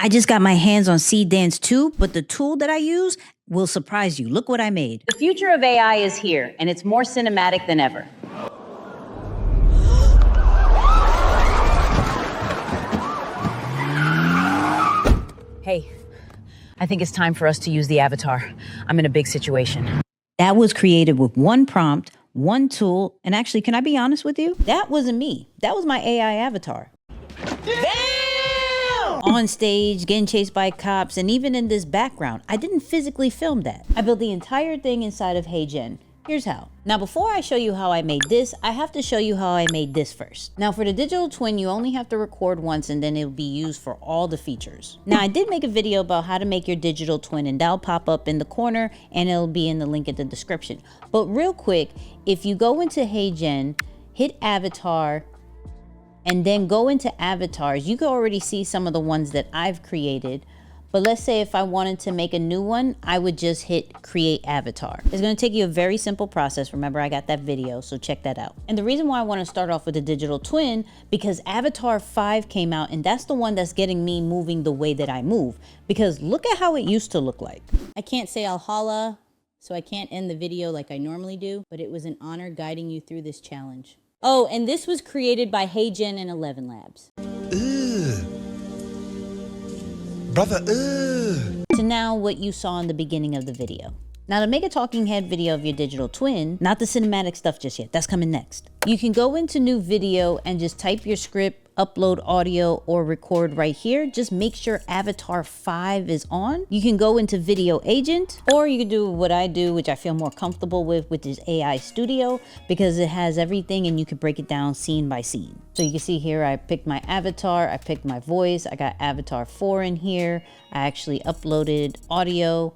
I just got my hands on Seedance 2, but the tool that I use will surprise you. Look what I made. The future of AI is here, and it's more cinematic than ever. Hey, I think it's time for us to use the avatar. I'm in a big situation. That was created with one prompt, one tool, and actually, can I be honest with you? That wasn't me. That was my AI avatar. Damn! On stage, getting chased by cops, and even in this background. I didn't physically film that. I built the entire thing inside of HeyGen. Here's how. Now, before I show you how I made this, I have to show you how I made this first. Now, for the digital twin, you only have to record once and then it'll be used for all the features. Now, I did make a video about how to make your digital twin, and that'll pop up in the corner and it'll be in the link in the description. But real quick, if you go into HeyGen, hit avatar, and then go into avatars, you can already see some of the ones that I've created. But let's say if I wanted to make a new one, I would just hit create avatar. It's gonna take you a very simple process. Remember, I got that video, so check that out. And the reason why I wanna start off with the digital twin, because Avatar 5 came out, and that's the one that's getting me moving the way that I move. Because look at how it used to look like. I can't say Alhala, so I can't end the video like I normally do, but it was an honor guiding you through this challenge. Oh, and this was created by HeyGen and 11 Labs. Brother, To now what you saw in the beginning of the video. Now, to make a talking head video of your digital twin, not the cinematic stuff just yet, that's coming next. You can go into new video and just type your script, upload audio, or record right here. Just make sure Avatar 5 is on. You can go into Video Agent, or you can do what I do, which I feel more comfortable with, which is AI Studio, because it has everything and you can break it down scene by scene. So you can see here, I picked my avatar, I picked my voice, I got Avatar 4 in here. I actually uploaded audio.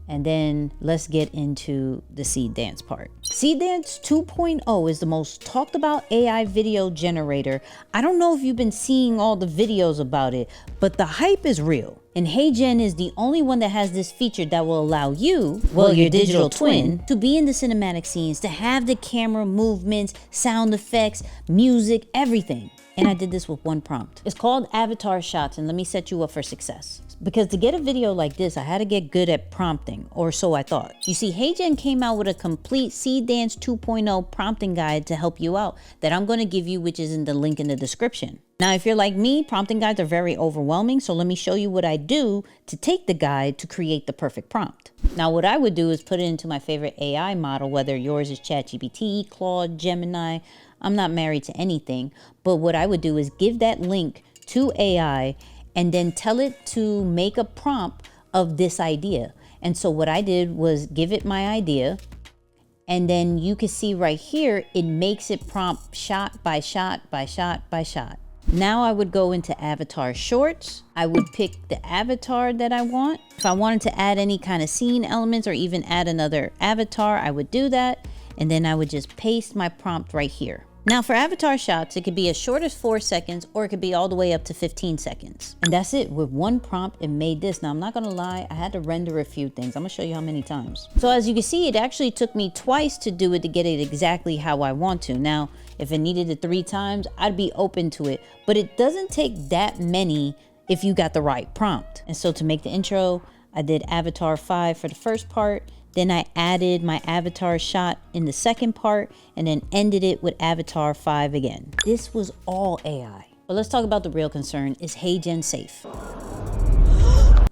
And then let's get into the Seedance part. Seedance 2.0 is the most talked about AI video generator. I don't know if you've been seeing all the videos about it, but the hype is real. And HeyGen is the only one that has this feature that will allow you, well, your digital twin, to be in the cinematic scenes, to have the camera movements, sound effects, music, everything. And I did this with one prompt. It's called Avatar Shots, and let me set you up for success. Because to get a video like this, I had to get good at prompting, or so I thought. You see, HeyGen came out with a complete Seedance 2.0 prompting guide to help you out that I'm gonna give you, which is in the link in the description. Now, if you're like me, prompting guides are very overwhelming, so let me show you what I do to take the guide to create the perfect prompt. Now, what I would do is put it into my favorite AI model, whether yours is ChatGPT, Claude, Gemini. I'm not married to anything, but what I would do is give that link to AI and then tell it to make a prompt of this idea. And so what I did was give it my idea, and then you can see right here, it makes it prompt shot by shot by shot by shot. Now I would go into Avatar Shorts. I would pick the avatar that I want. If I wanted to add any kind of scene elements or even add another avatar, I would do that. And then I would just paste my prompt right here. Now for avatar shots, it could be as short as 4 seconds, or it could be all the way up to 15 seconds. And that's it. With one prompt, it made this. Now I'm not gonna lie, I had to render a few things. I'm gonna show you how many times. So as you can see, it actually took me twice to do it to get it exactly how I want to. Now, if it needed it 3 times, I'd be open to it, but it doesn't take that many if you got the right prompt. And so to make the intro, I did Avatar 5 for the first part. Then I added my avatar shot in the second part, and then ended it with Avatar 5 again. This was all AI. But let's talk about the real concern. Is HeyGen safe?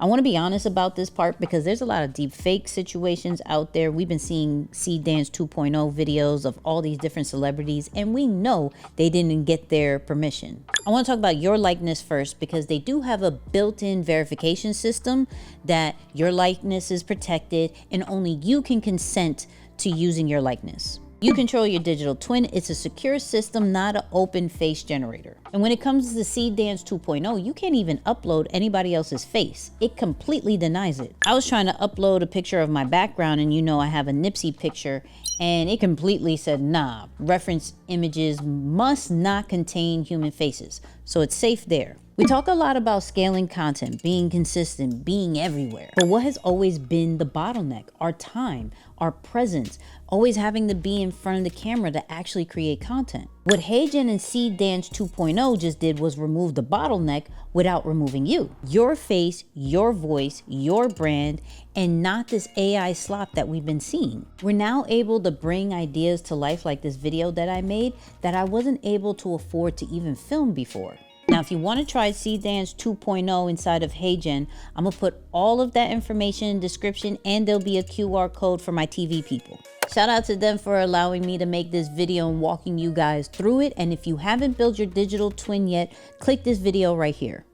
I want to be honest about this part because there's a lot of deepfake situations out there. We've been seeing Seedance 2.0 videos of all these different celebrities, and we know they didn't get their permission. I want to talk about your likeness first because they do have a built-in verification system that your likeness is protected and only you can consent to using your likeness. You control your digital twin. It's a secure system, not an open face generator. And when it comes to Seedance 2.0, you can't even upload anybody else's face. It completely denies it. I was trying to upload a picture of my background, and you know I have a Nipsey picture, and it completely said, nah, reference images must not contain human faces. So it's safe there. We talk a lot about scaling content, being consistent, being everywhere. But what has always been the bottleneck? Our time, our presence, always having to be in front of the camera to actually create content. What HeyGen and Seedance 2.0 just did was remove the bottleneck without removing you. Your face, your voice, your brand, and not this AI slop that we've been seeing. We're now able to bring ideas to life like this video that I made that I wasn't able to afford to even film before. Now, if you want to try Seedance 2.0 inside of HeyGen, I'm gonna put all of that information in the description, and there'll be a QR code for my TV people. Shout out to them for allowing me to make this video and walking you guys through it. And if you haven't built your digital twin yet, click this video right here.